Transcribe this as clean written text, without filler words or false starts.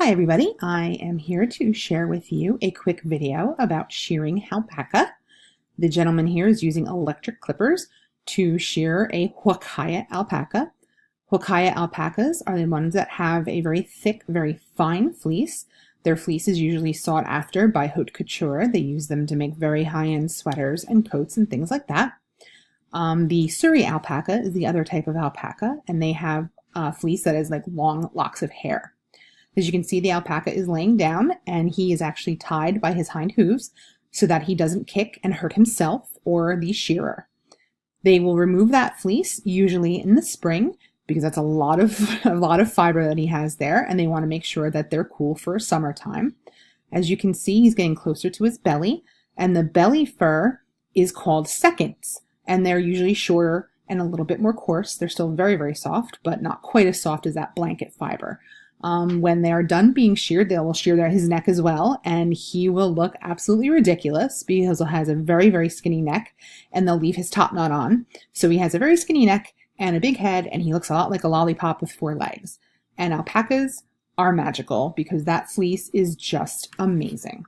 Hi everybody, I am here to share with you a quick video about shearing alpaca. The gentleman here is using electric clippers to shear a Huacaya alpaca. Huacaya alpacas are the ones that have a very thick, very fine fleece. Their fleece is usually sought after by haute couture. They use them to make very high-end sweaters and coats and things like that. The Suri alpaca is the other type of alpaca, and they have fleece that is like long locks of hair. As you can see, the alpaca is laying down and he is actually tied by his hind hooves so that he doesn't kick and hurt himself or the shearer. They will remove that fleece usually in the spring because that's a lot of fiber that he has there, and they want to make sure that they're cool for summertime. As you can see, he's getting closer to his belly, and the belly fur is called seconds, and they're usually shorter and a little bit more coarse. They're still very, very soft, but not quite as soft as that blanket fiber. When they are done being sheared, they will shear his neck as well, and he will look absolutely ridiculous because he has a very, very skinny neck, and they'll leave his top knot on. So he has a very skinny neck and a big head, and he looks a lot like a lollipop with 4 legs. And alpacas are magical because that fleece is just amazing.